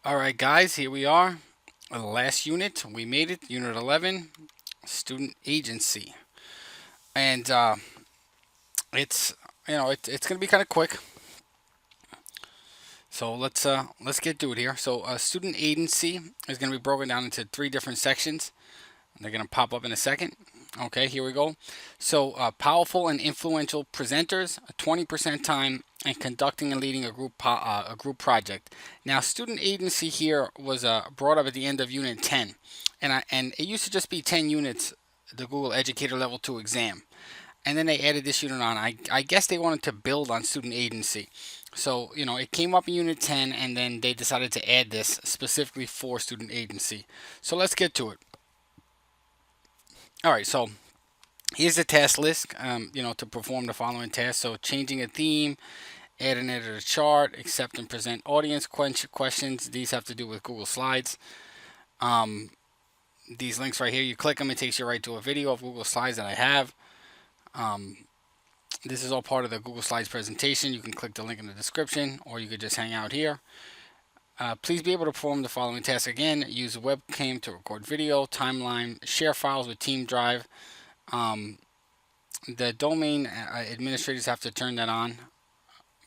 All right, guys, here we are. The last unit, we made it. Unit 11, student agency, and it's it's gonna be kind of quick. So let's get to it here. So student agency is gonna be broken down into three different sections. They're gonna pop up in a second. Okay, here we go. So powerful and influential presenters, 20% time, and conducting and leading a group project. Now, student agency here was brought up at the end of Unit 10, and it used to just be 10 units, the Google Educator Level 2 exam, and then they added this unit on. I guess they wanted to build on student agency. So, it came up in Unit 10, and then they decided to add this specifically for student agency. So let's get to it. All right, so here's the task list, to perform the following tasks. So changing a theme, add and edit a chart, accept and present audience questions. These have to do with Google Slides. Um, these links right here, you click them, it takes you right to a video of Google Slides that I have. Um, this is all part of the Google Slides presentation. You can click the link in the description, or you could just hang out here. Please be able to perform the following tasks again. Use a webcam to record video, timeline, share files with Team Drive. The domain administrators have to turn that on,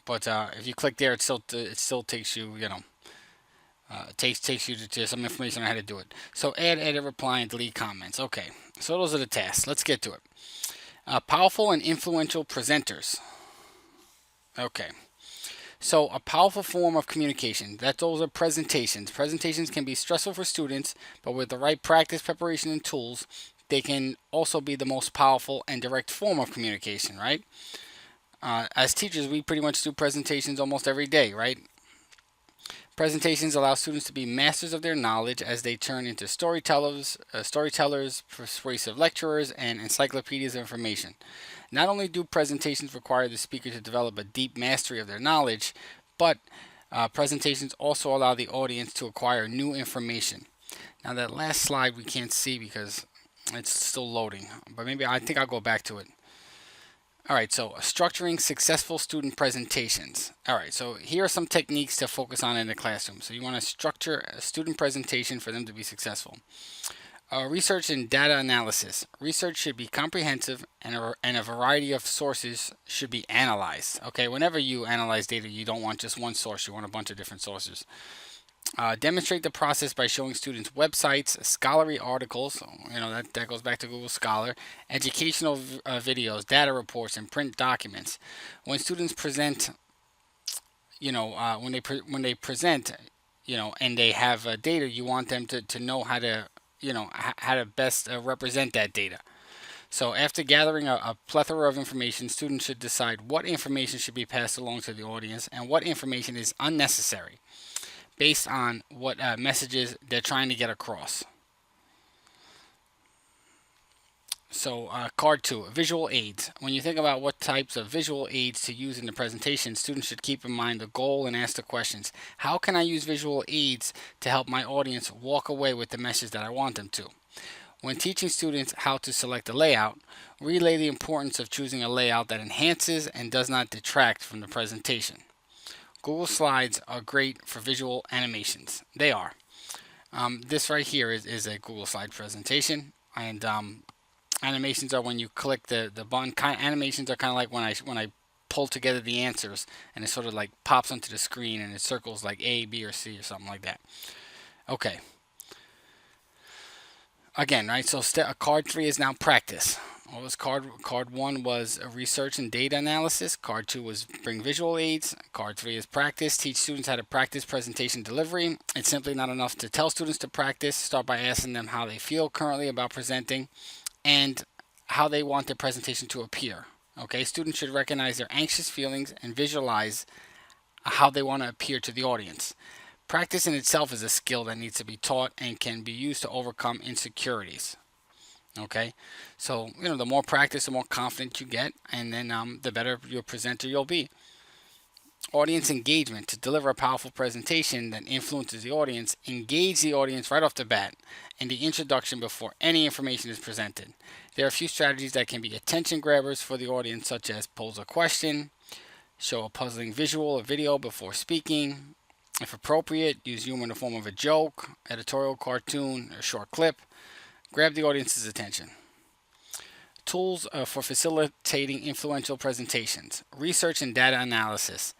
but if you click there, it still takes you, takes you to some information on how to do it. So add, edit, reply, and delete comments. Okay, so those are the tasks. Let's get to it. Powerful and influential presenters. Okay. So a powerful form of communication. Those are presentations. Presentations can be stressful for students, but with the right practice, preparation, and tools, they can also be the most powerful and direct form of communication, right? As teachers, we pretty much do presentations almost every day, right? Presentations allow students to be masters of their knowledge as they turn into storytellers, persuasive lecturers, and encyclopedias of information. Not only do presentations require the speaker to develop a deep mastery of their knowledge, but presentations also allow the audience to acquire new information. Now, that last slide we can't see because it's still loading, but maybe I think I'll go back to it. All right, so structuring successful student presentations. All right, so here are some techniques to focus on in the classroom. So you want to structure a student presentation for them to be successful. Research and data analysis. Research should be comprehensive, and a variety of sources should be analyzed. Okay, whenever you analyze data, you don't want just one source, you want a bunch of different sources. Demonstrate the process by showing students websites, scholarly articles, that goes back to Google Scholar, educational videos, data reports, and print documents. When students present, when they present, and they have data, you want them to know how to, how to best represent that data. So after gathering a plethora of information, students should decide what information should be passed along to the audience and what information is unnecessary, based on what messages they're trying to get across. So, card two, visual aids. When you think about what types of visual aids to use in the presentation, students should keep in mind the goal and ask the questions. How can I use visual aids to help my audience walk away with the message that I want them to? When teaching students how to select a layout, relay the importance of choosing a layout that enhances and does not detract from the presentation. Google Slides are great for visual animations. They are. This right here is a Google Slide presentation, and animations are when you click the button. Animations are kind of like when I pull together the answers, and it sort of like pops onto the screen, and it circles like A, B, or C, or something like that. Okay. Again, right? So card three is now practice. What was card one was a research and data analysis. Card two was bring visual aids. Card three is practice. Teach students how to practice presentation delivery. It's simply not enough to tell students to practice. Start by asking them how they feel currently about presenting and how they want their presentation to appear. Okay, students should recognize their anxious feelings and visualize how they want to appear to the audience. Practice in itself is a skill that needs to be taught and can be used to overcome insecurities. Okay, so the more practice, the more confident you get, and then the better your presenter you'll be. Audience engagement. To deliver a powerful presentation that influences the audience, engage the audience right off the bat in the introduction before any information is presented. There are a few strategies that can be attention grabbers for the audience, such as pose a question, show a puzzling visual or video before speaking, If appropriate, use humor in the form of a joke, editorial, cartoon, or short clip. Grab the audience's attention. Tools for facilitating influential presentations. Research and data analysis.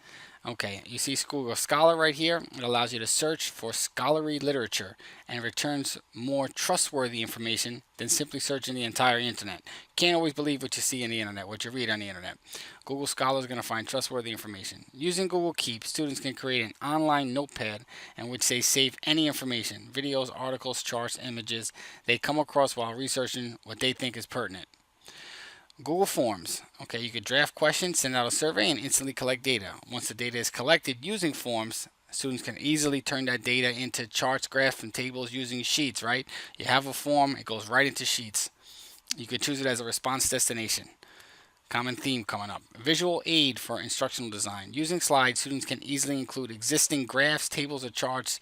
Okay, you see Google Scholar right here. It allows you to search for scholarly literature and returns more trustworthy information than simply searching the entire internet. Can't always believe what you see in the internet, what you read on the internet. Google Scholar is going to find trustworthy information. Using Google Keep, students can create an online notepad in which they save any information, videos, articles, charts, images they come across while researching what they think is pertinent. Google Forms. Okay, you could draft questions, send out a survey, and instantly collect data. Once the data is collected using forms, students can easily turn that data into charts, graphs, and tables using sheets, right? You have a form, it goes right into sheets. You could choose it as a response destination. Common theme coming up. Visual aid for instructional design. Using slides, students can easily include existing graphs, tables, or charts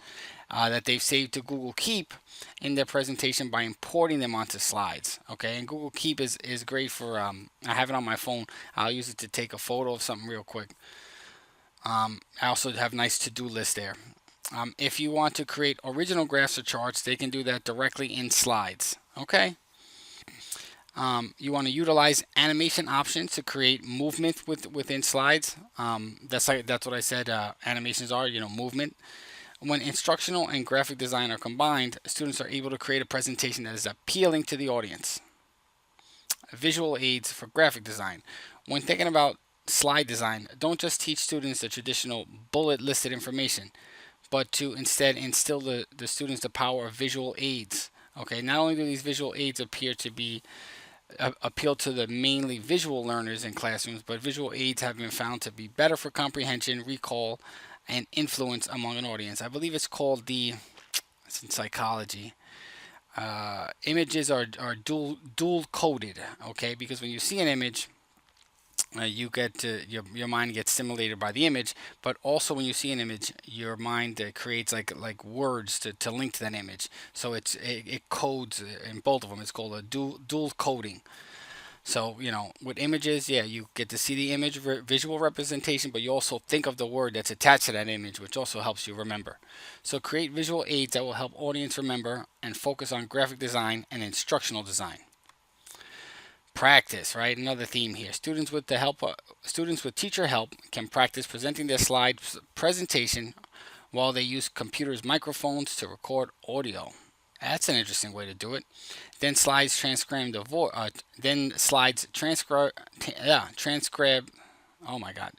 that they've saved to Google Keep in their presentation by importing them onto slides. Okay, and Google Keep is great for, I have it on my phone. I'll use it to take a photo of something real quick. I also have nice to-do list there. If you want to create original graphs or charts, they can do that directly in slides. Okay. You want to utilize animation options to create movement within slides. That's what I said. Animations are, movement. When instructional and graphic design are combined, students are able to create a presentation that is appealing to the audience. Visual aids for graphic design. When thinking about slide design, don't just teach students the traditional bullet listed information, but to instead instill the students the power of visual aids. Okay, not only do these visual aids appeal to the mainly visual learners in classrooms, but visual aids have been found to be better for comprehension, recall, and influence among an audience. I believe it's called it's in psychology. Images are dual coded, okay? Because when you see an image, you get your mind gets stimulated by the image, but also when you see an image, your mind creates like words to link to that image. So it codes in both of them. It's called a dual coding. So, with images, yeah, you get to see the image visual representation, but you also think of the word that's attached to that image, which also helps you remember. So create visual aids that will help audience remember and focus on graphic design and instructional design. Practice, right? Another theme here. Students with teacher help can practice presenting their slide presentation while they use computers' microphones to record audio. That's an interesting way to do it. Then slides transcribe the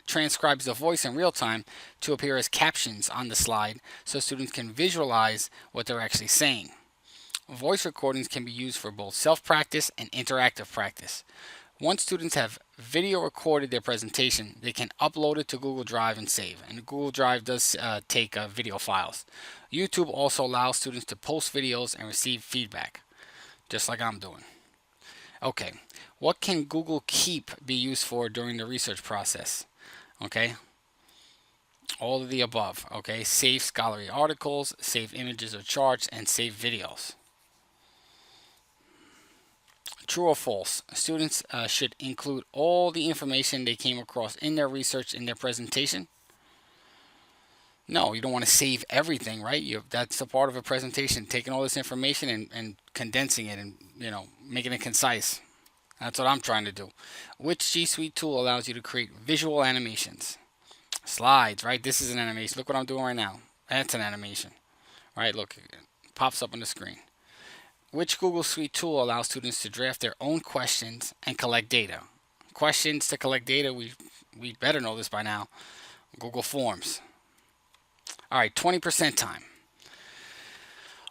transcribes the voice in real time to appear as captions on the slide so students can visualize what they're actually saying. Voice recordings can be used for both self-practice and interactive practice. Once students have video recorded their presentation, they can upload it to Google Drive and save. And Google Drive does take video files. YouTube also allows students to post videos and receive feedback, just like I'm doing. Okay, what can Google Keep be used for during the research process? Okay, all of the above. Okay, save scholarly articles, save images or charts, and save videos. True or false? Students should include all the information they came across in their research in their presentation. No, you don't want to save everything, right? That's a part of a presentation, taking all this information and condensing it and making it concise. That's what I'm trying to do. Which G Suite tool allows you to create visual animations? Slides, right? This is an animation. Look what I'm doing right now. That's an animation, right? Look, it pops up on the screen. Which Google Suite tool allows students to draft their own questions and collect data? Questions to collect data, we better know this by now. Google Forms. All right, 20% time.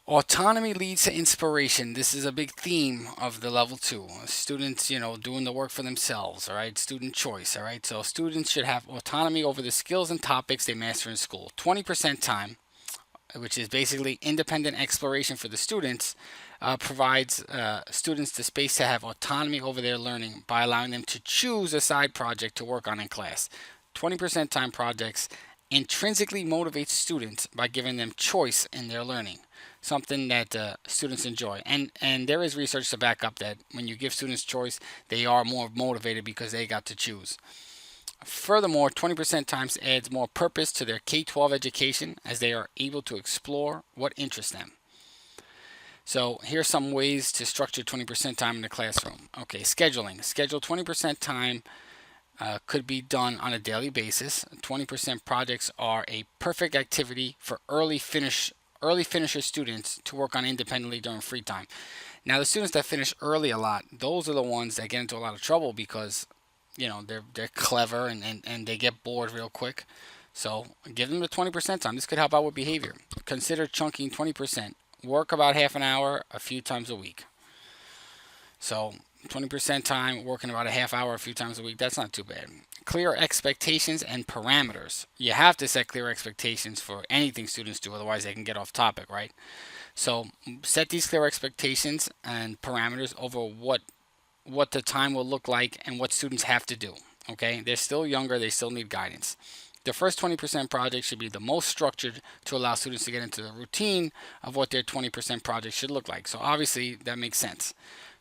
Autonomy leads to inspiration. This is a big theme of the level 2. Students, doing the work for themselves, all right? Student choice, all right? So students should have autonomy over the skills and topics they master in school. 20% time, which is basically independent exploration for the students, provides students the space to have autonomy over their learning by allowing them to choose a side project to work on in class. 20% time projects intrinsically motivate students by giving them choice in their learning, something that students enjoy. And there is research to back up that when you give students choice, they are more motivated because they got to choose. Furthermore, 20% times adds more purpose to their K-12 education as they are able to explore what interests them. So here's some ways to structure 20% time in the classroom. Okay, scheduling. Schedule 20% time could be done on a daily basis. 20% projects are a perfect activity for early finisher students to work on independently during free time. Now, the students that finish early a lot, those are the ones that get into a lot of trouble because they're clever and they get bored real quick. So give them the 20% time. This could help out with behavior. Consider chunking 20%. Work about half an hour a few times a week. So 20% time, working about a half hour a few times a week, that's not too bad. Clear expectations and parameters. You have to set clear expectations for anything students do, otherwise they can get off topic, right? So set these clear expectations and parameters over what the time will look like and what students have to do. Okay, they're still younger, they still need guidance. The first 20% project should be the most structured to allow students to get into the routine of what their 20% project should look like. So obviously that makes sense.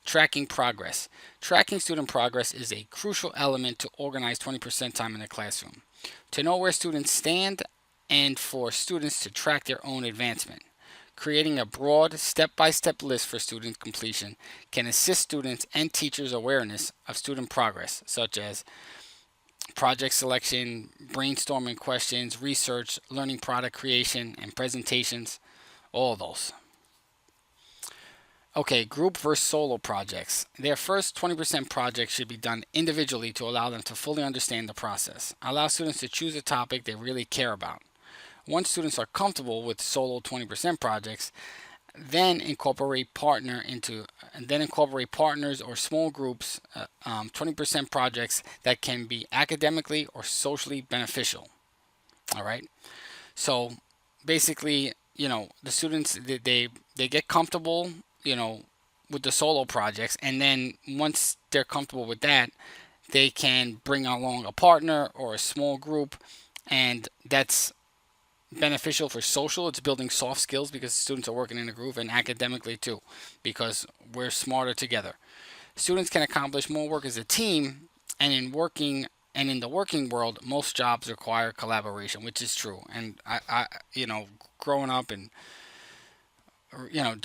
Tracking progress. Tracking student progress is a crucial element to organize 20% time in the classroom. To know where students stand and for students to track their own advancement. Creating a broad step-by-step list for student completion can assist students and teachers' awareness of student progress, such as project selection, brainstorming questions, research, learning product creation, and presentations, all of those. Okay, group versus solo projects. Their first 20% project should be done individually to allow them to fully understand the process. Allow students to choose a topic they really care about. Once students are comfortable with solo 20% projects, then incorporate partners or small groups 20% projects that can be academically or socially beneficial. All right. So basically, the students they get comfortable, with the solo projects, and then once they're comfortable with that, they can bring along a partner or a small group, and that's beneficial for social. It's building soft skills because students are working in a group, and academically too, because we're smarter together. Students can accomplish more work as a team, and in the working world, most jobs require collaboration, which is true. And I growing up and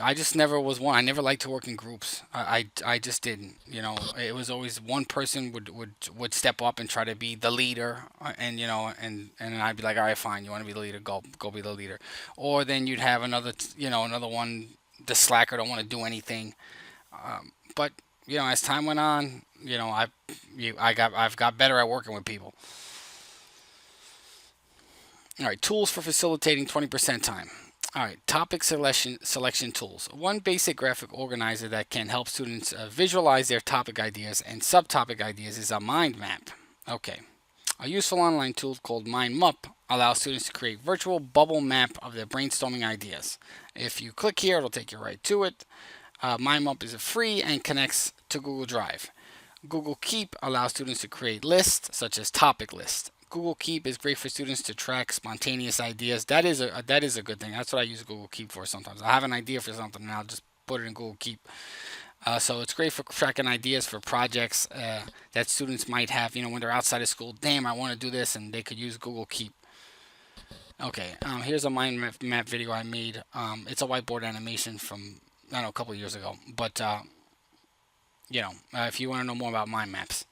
I just never was one. I never liked to work in groups. I just didn't. It was always one person would step up and try to be the leader, and I'd be like, all right, fine, you want to be the leader, go be the leader. Or then you'd have another one, the slacker, don't want to do anything. But as time went on, I've got better at working with people. All right, tools for facilitating 20% time. All right, topic selection tools. One basic graphic organizer that can help students visualize their topic ideas and subtopic ideas is a mind map. Okay, a useful online tool called MindMup allows students to create virtual bubble map of their brainstorming ideas. If you click here, it'll take you right to it. MindMup is free and connects to Google Drive. Google Keep allows students to create lists such as topic lists. Google Keep is great for students to track spontaneous ideas. That is a good thing. That's what I use Google Keep for sometimes. I have an idea for something and I'll just put it in Google Keep. So it's great for tracking ideas for projects that students might have, when they're outside of school. Damn, I want to do this, and they could use Google Keep. Okay, here's a mind map video I made. It's a whiteboard animation from, a couple of years ago. But, if you want to know more about mind maps.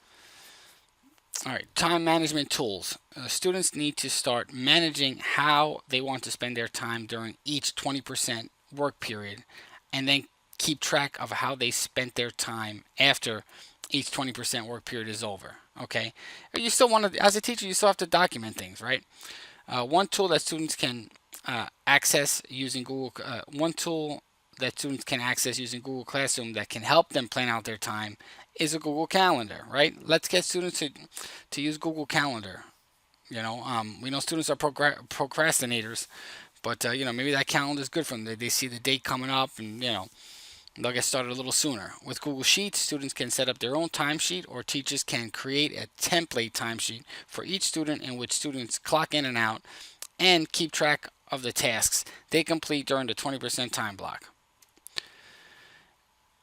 All right, time management tools. Students need to start managing how they want to spend their time during each 20% work period, and then keep track of how they spent their time after each 20% work period is over. Okay, you still want to, as a teacher, you still have to document things, right? One tool that students can access using Google Classroom that can help them plan out their time is a Google Calendar, right? Let's get students to use Google Calendar. We know students are procrastinators, but maybe that calendar is good for them. They see the date coming up, and they'll get started a little sooner. With Google Sheets, students can set up their own timesheet, or teachers can create a template timesheet for each student in which students clock in and out and keep track of the tasks they complete during the 20% time block.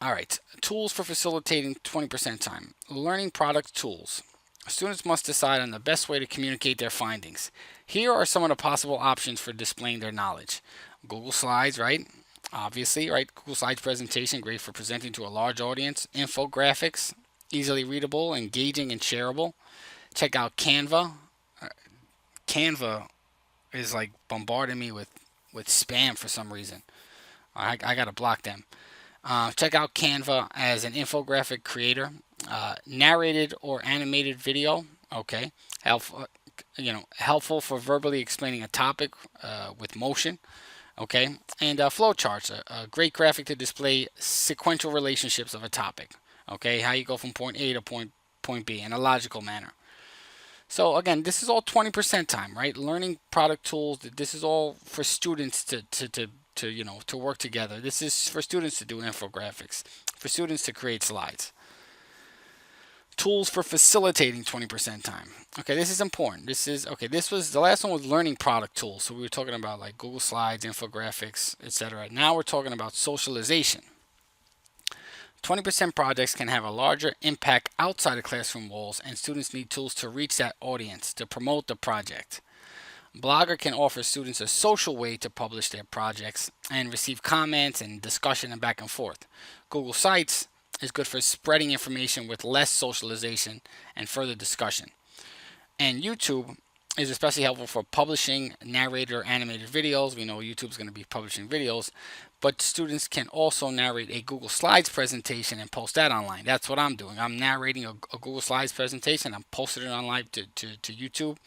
All right, tools for facilitating 20% time. Learning product tools. Students must decide on the best way to communicate their findings. Here are some of the possible options for displaying their knowledge. Google Slides, right? Obviously, right? Google Slides presentation, great for presenting to a large audience. Infographics, easily readable, engaging, and shareable. Check out Canva. Canva is like bombarding me with spam for some reason. I gotta block them. Check out Canva as an infographic creator. Narrated or animated video. Okay, helpful. Helpful for verbally explaining a topic with motion. Okay, and flowcharts, a great graphic to display sequential relationships of a topic. Okay, how you go from point A to point B in a logical manner. So again, this is all 20% time, right? Learning product tools. This is all for students to work together. This is for students to do infographics, for students to create slides. Tools for facilitating 20% time. Okay, this is important. This was the last one was learning product tools. So we were talking about like Google Slides, infographics, etc. Now we're talking about socialization. 20% projects can have a larger impact outside of classroom walls, and students need tools to reach that audience to promote the project. Blogger can offer students a social way to publish their projects and receive comments and discussion and back and forth. Google Sites is good for spreading information with less socialization and further discussion. And YouTube is especially helpful for publishing narrated or animated videos. We know YouTube is going to be publishing videos, but students can also narrate a Google Slides presentation and post that online. That's what I'm doing. I'm narrating a Google Slides presentation. I'm posting it online to YouTube,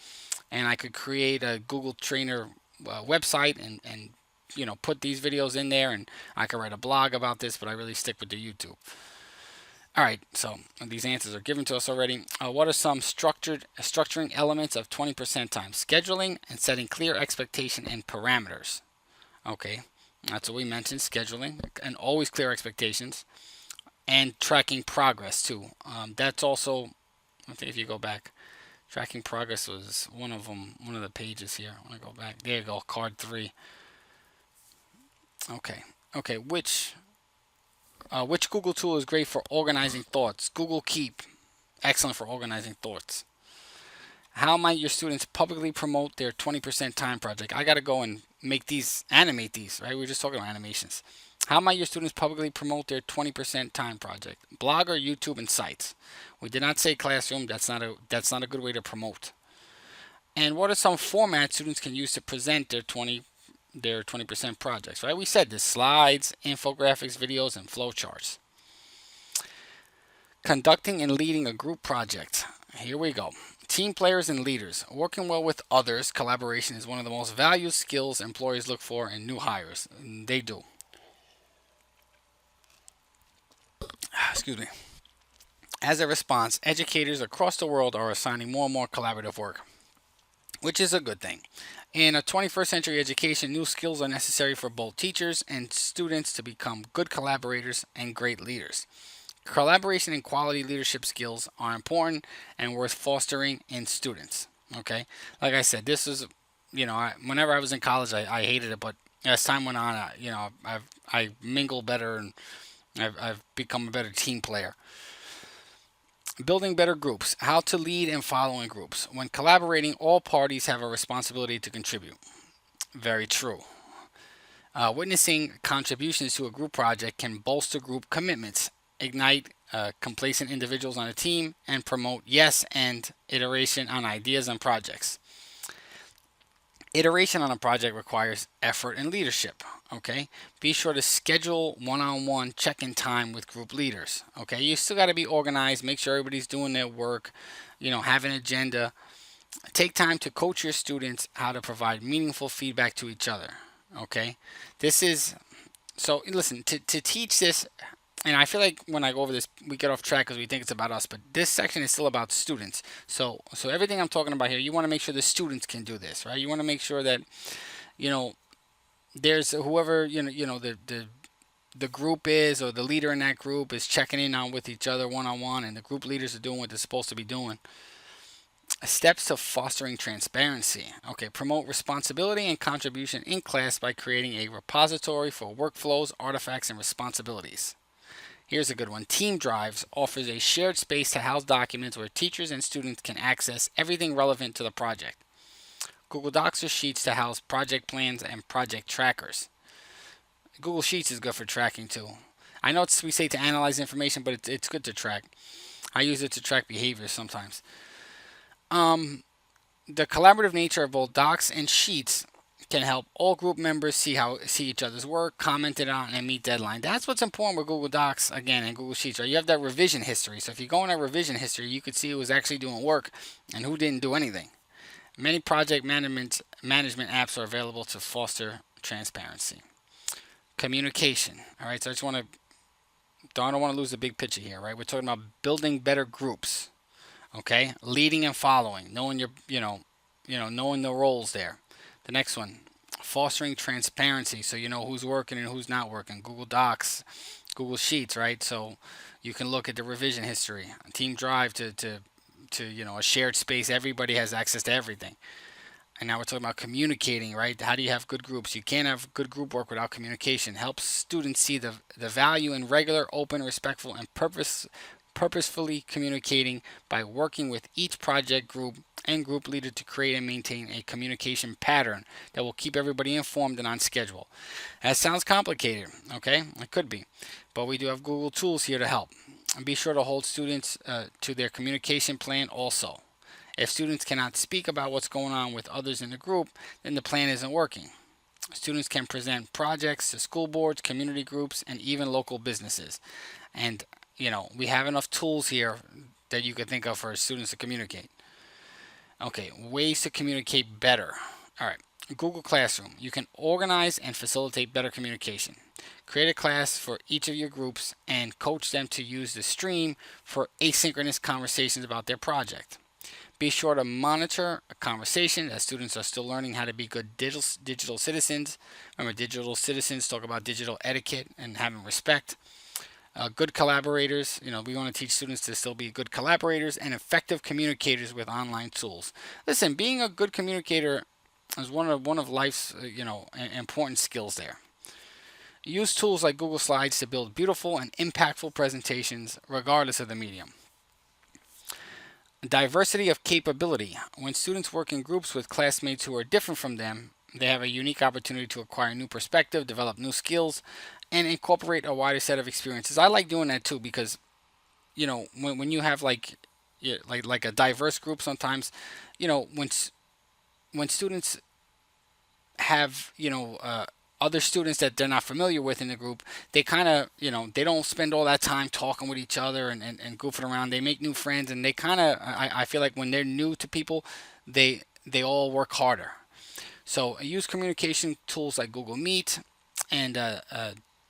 and I could create a Google Trainer website and put these videos in there, and I could write a blog about this, but I really stick with the YouTube. All right, so these answers are given to us already. What are some structuring elements of 20% time? Scheduling and setting clear expectation and parameters. Okay, that's what we mentioned, scheduling and always clear expectations, and tracking progress too. That's also, I think if you go back, tracking progress was one of the pages here. I want to go back. There you go, card 3. Okay, which Google tool is great for organizing thoughts? Google Keep, excellent for organizing thoughts. How might your students publicly promote their 20% time project? I got to go and animate these, right? We were just talking about animations. How might your students publicly promote their 20% time project? Blogger, YouTube, and sites. We did not say classroom. That's not a good way to promote. And what are some formats students can use to present their 20% projects, right? We said this: slides, infographics, videos, and flowcharts. Conducting and leading a group project. Here we go. Team players and leaders. Working well with others, collaboration is one of the most valued skills employers look for in new hires. And they do. Excuse me. As a response, educators across the world are assigning more and more collaborative work, which is a good thing. In a 21st century education, new skills are necessary for both teachers and students to become good collaborators and great leaders. Collaboration and quality leadership skills are important and worth fostering in students. Okay, like I said, this is, whenever I was in college, I hated it, but as time went on, I mingle better, and I've become a better team player. Building better groups. How to lead and follow in groups. When collaborating, all parties have a responsibility to contribute. Very true. Witnessing contributions to a group project can bolster group commitments, ignite complacent individuals on a team, and promote yes and iteration on ideas and projects. Iteration on a project requires effort and leadership. Okay, be sure to schedule one-on-one check-in time with group leaders. Okay, you still got to be organized, make sure everybody's doing their work, have an agenda. Take time to coach your students how to provide meaningful feedback to each other. Okay, listen, to teach this, and I feel like when I go over this, we get off track because we think it's about us, but this section is still about students. So everything I'm talking about here, you want to make sure the students can do this, right? You want to make sure that, there's whoever, the group is, or the leader in that group is checking in on with each other one-on-one, and the group leaders are doing what they're supposed to be doing. Steps to fostering transparency. Okay, promote responsibility and contribution in class by creating a repository for workflows, artifacts, and responsibilities. Here's a good one. Team Drives offers a shared space to house documents where teachers and students can access everything relevant to the project. Google Docs or Sheets to house project plans and project trackers. Google Sheets is good for tracking too. I know we say to analyze information, but it's good to track. I use it to track behavior sometimes. The collaborative nature of both Docs and Sheets can help all group members see each other's work, commented on, and meet deadline. That's what's important with Google Docs again and Google Sheets. Right? You have that revision history. So if you go in that revision history, you could see who was actually doing work and who didn't do anything. Many project management apps are available to foster transparency. Communication. All right, so I don't want to lose the big picture here. Right, we're talking about building better groups. Okay, leading and following, knowing knowing the roles there. The next one, fostering transparency, so you know who's working and who's not working. Google Docs, Google Sheets, right? So you can look at the revision history. Team Drive to a shared space. Everybody has access to everything. And now we're talking about communicating, right? How do you have good groups? You can't have good group work without communication. Helps students see the value in regular, open, respectful, and purposefully communicating by working with each project group and group leader to create and maintain a communication pattern that will keep everybody informed and on schedule. That sounds complicated, okay? It could be, but we do have Google tools here to help. And be sure to hold students to their communication plan also. If students cannot speak about what's going on with others in the group, then the plan isn't working. Students can present projects to school boards, community groups, and even local businesses. And we have enough tools here that you could think of for students to communicate. Okay, ways to communicate better. All right, Google Classroom. You can organize and facilitate better communication. Create a class for each of your groups and coach them to use the stream for asynchronous conversations about their project. Be sure to monitor a conversation as students are still learning how to be good digital citizens. Remember, digital citizens talk about digital etiquette and having respect. Good collaborators. We want to teach students to still be good collaborators and effective communicators with online tools. Listen, being a good communicator is one of life's important skills there. Use tools like Google Slides to build beautiful and impactful presentations regardless of the medium. Diversity of capability. When students work in groups with classmates who are different from them, they have a unique opportunity to acquire new perspective, develop new skills, and incorporate a wider set of experiences. I like doing that too because, when you have like a diverse group, sometimes, when students have other students that they're not familiar with in the group, they kind of they don't spend all that time talking with each other and goofing around. They make new friends, and they kind of I feel like when they're new to people, they all work harder. So use communication tools like Google Meet and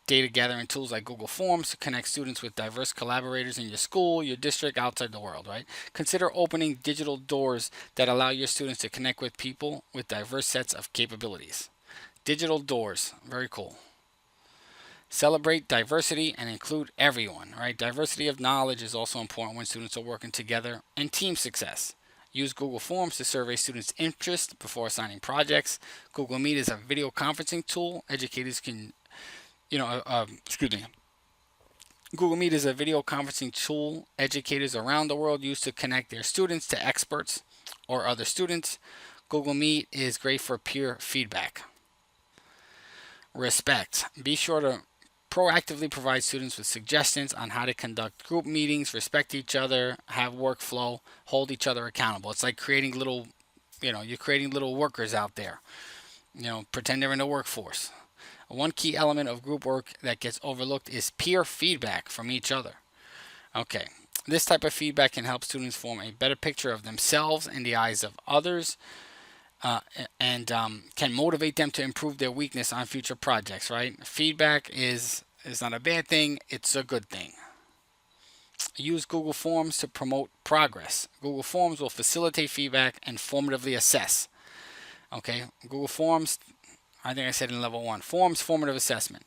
data gathering tools like Google Forms to connect students with diverse collaborators in your school, your district, outside the world, right? Consider opening digital doors that allow your students to connect with people with diverse sets of capabilities. Digital doors, very cool. Celebrate diversity and include everyone, right? Diversity of knowledge is also important when students are working together, and team success. Use Google Forms to survey students' interest before assigning projects. Google Meet is a video conferencing tool. Educators can, Google Meet is a video conferencing tool educators around the world use to connect their students to experts or other students. Google Meet is great for peer feedback. Respect. Be sure to proactively provide students with suggestions on how to conduct group meetings, respect each other, have workflow, hold each other accountable. It's like creating little, you're creating little workers out there. Pretend they're in the workforce. One key element of group work that gets overlooked is peer feedback from each other. Okay, this type of feedback can help students form a better picture of themselves in the eyes of others. And can motivate them to improve their weakness on future projects, right? Feedback is not a bad thing, it's a good thing. Use Google Forms to promote progress. Google Forms will facilitate feedback and formatively assess. Okay, Google Forms, I think I said in level 1, Forms, formative assessment.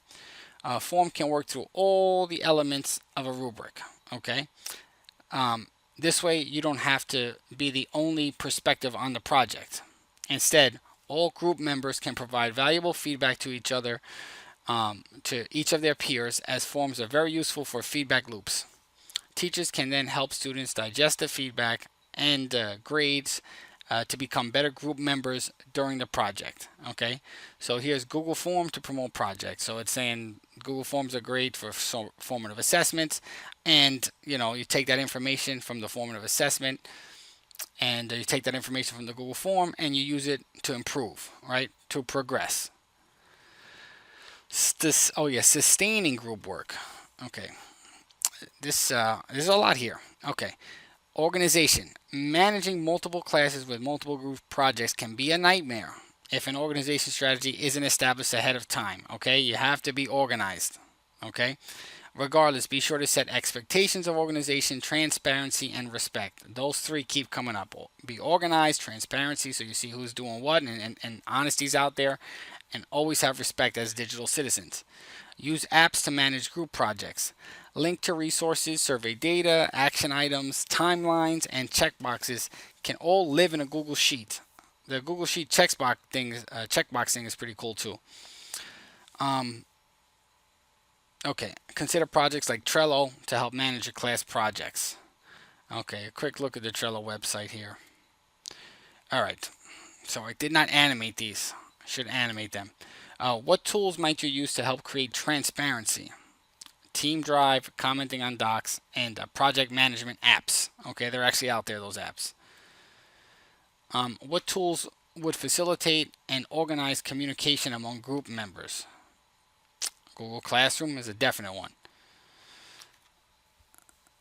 Form can work through all the elements of a rubric, okay? This way you don't have to be the only perspective on the project. Instead, all group members can provide valuable feedback to each other to each of their peers, as forms are very useful for feedback loops. Teachers can then help students digest the feedback and grades to become better group members during the project. Okay, so here's Google Form to promote projects. So it's saying Google Forms are great for formative assessments, and you take that information from the formative assessment, and you take that information from the Google Form, and you use it to improve, right? To progress. Sustaining group work. Okay, there's a lot here. Okay, organization. Managing multiple classes with multiple group projects can be a nightmare if an organization strategy isn't established ahead of time. Okay, you have to be organized. Okay, regardless, be sure to set expectations of organization, transparency, and respect. Those three keep coming up. Be organized, transparency, so you see who's doing what, and honesty's out there, and always have respect as digital citizens. Use apps to manage group projects. Link to resources, survey data, action items, timelines, and checkboxes can all live in a Google Sheet. The Google Sheet checkbox thing is pretty cool too. Okay, consider projects like Trello to help manage your class projects. Okay, a quick look at the Trello website here. All right, so I did not animate these. I should animate them. What tools might you use to help create transparency? Team Drive, commenting on docs, and project management apps. Okay, they're actually out there, those apps. What tools would facilitate and organize communication among group members? Google Classroom is a definite one.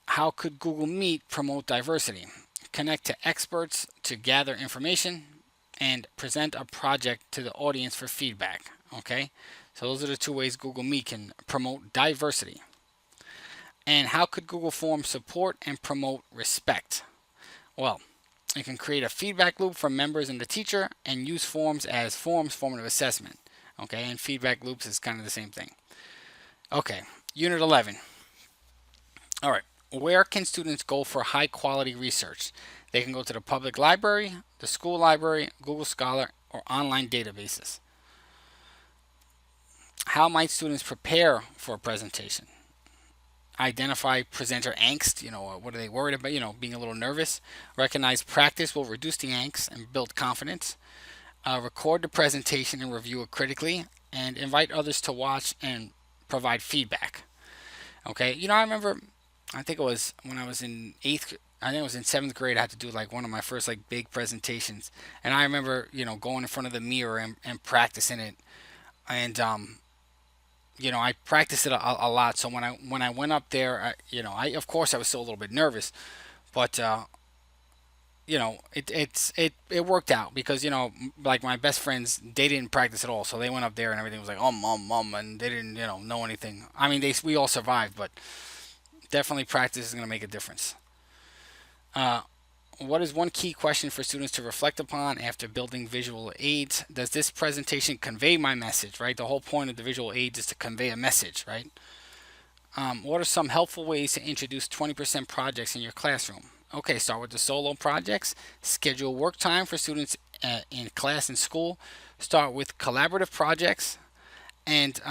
How could Google Meet promote diversity? Connect to experts to gather information and present a project to the audience for feedback. Okay, so those are the two ways Google Meet can promote diversity. And how could Google Forms support and promote respect? Well, it can create a feedback loop for members and the teacher, and use forms as formative assessment. Okay, and feedback loops is kind of the same thing. Okay, Unit 11. All right, where can students go for high quality research? They can go to the public library, the school library, Google Scholar, or online databases. How might students prepare for a presentation? Identify presenter angst. What are they worried about? Being a little nervous. Recognize practice will reduce the angst and build confidence. Record the presentation and review it critically, and invite others to watch and provide feedback. Okay, I remember, I think it was when I was in I think it was in 7th grade, I had to do like one of my first like big presentations, and I remember going in front of the mirror and practicing it, and I practiced it a lot. So when I went up there, I of course I was still a little bit nervous, but it worked out because like my best friends, they didn't practice at all, so they went up there and everything was like and they didn't know anything. I mean, we all survived, but definitely practice is going to make a difference. What is one key question for students to reflect upon after building visual aids? Does this presentation convey my message, right? The whole point of the visual aids is to convey a message, right? What are some helpful ways to introduce 20% projects in your classroom? Okay, start with the solo projects. Schedule work time for students in class and school. Start with collaborative projects, and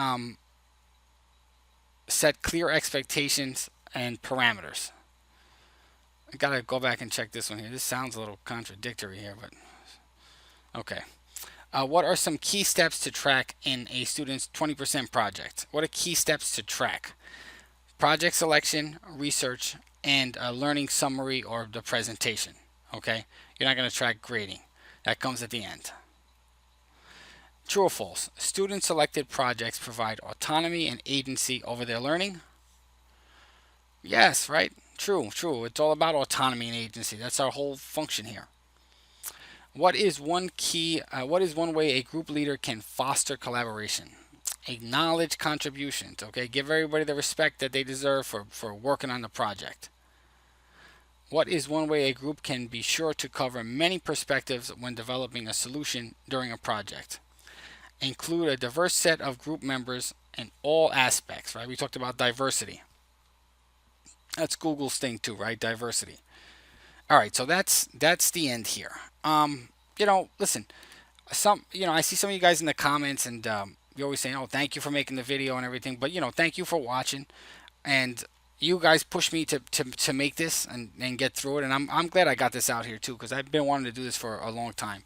set clear expectations and parameters. I gotta go back and check this one here. This sounds a little contradictory here, but okay. What are some key steps to track in a student's 20% project? What are key steps to track? Project selection, research, and a learning summary or the presentation. Okay, you're not going to track grading. That comes at the end. True or false? Student selected projects provide autonomy and agency over their learning. Yes, right? True. It's all about autonomy and agency. That's our whole function here. What is one way a group leader can foster collaboration? Acknowledge contributions. Okay, give everybody the respect that they deserve for working on the project. What is one way a group can be sure to cover many perspectives when developing a solution during a project? Include a diverse set of group members in all aspects, right? We talked about diversity. That's Google's thing too, right? Diversity. All right, so that's the end here. Listen, I see some of you guys in the comments, and you're always saying, oh, thank you for making the video and everything, but thank you for watching. And you guys pushed me to make this and get through it, and I'm glad I got this out here too, because I've been wanting to do this for a long time.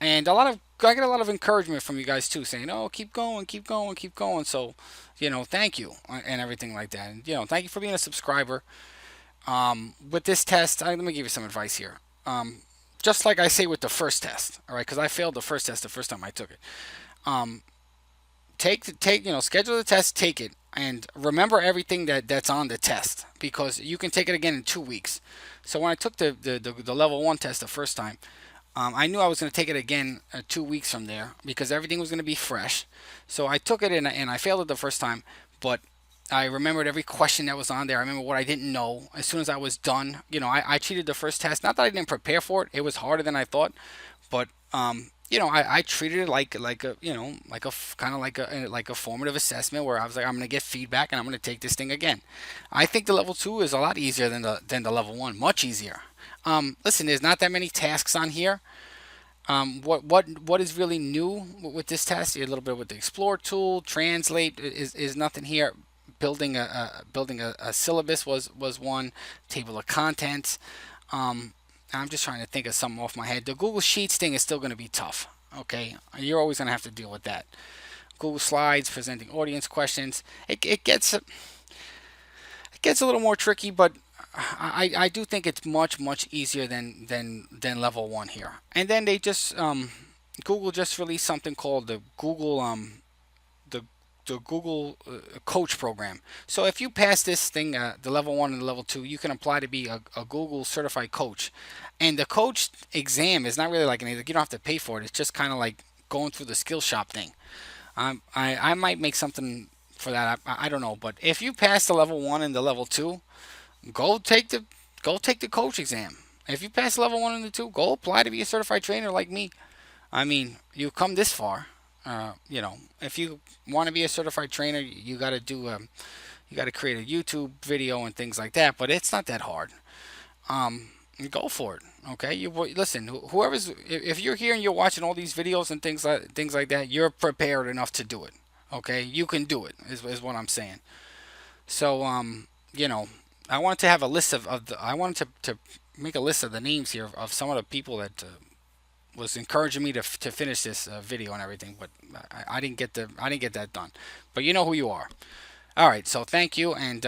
And I get a lot of encouragement from you guys too, saying, "Oh, keep going, keep going, keep going." So, thank you and everything like that. And thank you for being a subscriber. With this test, let me give you some advice here. Just like I say with the first test, all right, because I failed the first test the first time I took it. Um, schedule the test, take it, and remember everything that's on the test, because you can take it again in 2 weeks. So when I took the level one test the first time, I knew I was going to take it again 2 weeks from there, because everything was going to be fresh. So I took it, and I failed it the first time, but I remembered every question that was on there. I remember what I didn't know. As soon as I was done, I treated the first test. Not that I didn't prepare for it. It was harder than I thought, but I treated it like a like a kind of like a formative assessment, where I was like, I'm gonna get feedback and I'm gonna take this thing again. I think the level two is a lot easier than the level one, much easier. Listen, there's not that many tasks on here. What is really new with this test? A little bit with the Explore tool, Translate is nothing here. Building a syllabus was one. Table of contents. I'm just trying to think of something off my head. The Google Sheets thing is still going to be tough. Okay, you're always going to have to deal with that. Google Slides, presenting audience questions. It gets a little more tricky, but I do think it's much easier than level one here. And then Google just released something called the the Google Coach program. So if you pass this thing, the level one and the level two, you can apply to be a Google certified coach. And the coach exam is not really like anything. You don't have to pay for it. It's just kind of like going through the skill shop thing. I might make something for that. I don't know. But if you pass the level one and the level two, go take the go take the coach exam. If you pass level one and the two, go apply to be a certified trainer like me. I mean, you come this far. If you want to be a certified trainer, you got to you got to create a YouTube video and things like that. But it's not that hard. Um, Go for it. Okay. Listen. Whoever's if you're here and you're watching all these videos and things like that, you're prepared enough to do it. Okay. You can do it. Is what I'm saying. So I wanted to have a list I wanted to make a list of the names here of some of the people that was encouraging me to finish this video and everything, but I didn't get that done. But you know who you are. All right, so thank you, and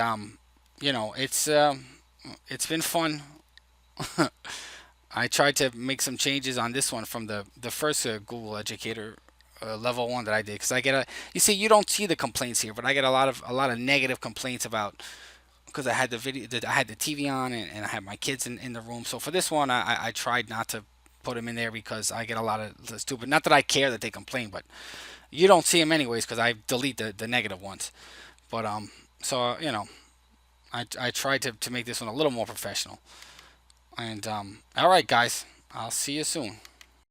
it's been fun. I tried to make some changes on this one from the first Google Educator level one that I did, because I get you see, you don't see the complaints here, but I get a lot of negative complaints about, because I had the video, I had the TV on, and I had my kids in the room. So for this one, I tried not to put them in there, because I get a lot of stupid. Not that I care that they complain, but you don't see them anyways, because I delete the negative ones. But so I tried to make this one a little more professional. And all right, guys, I'll see you soon.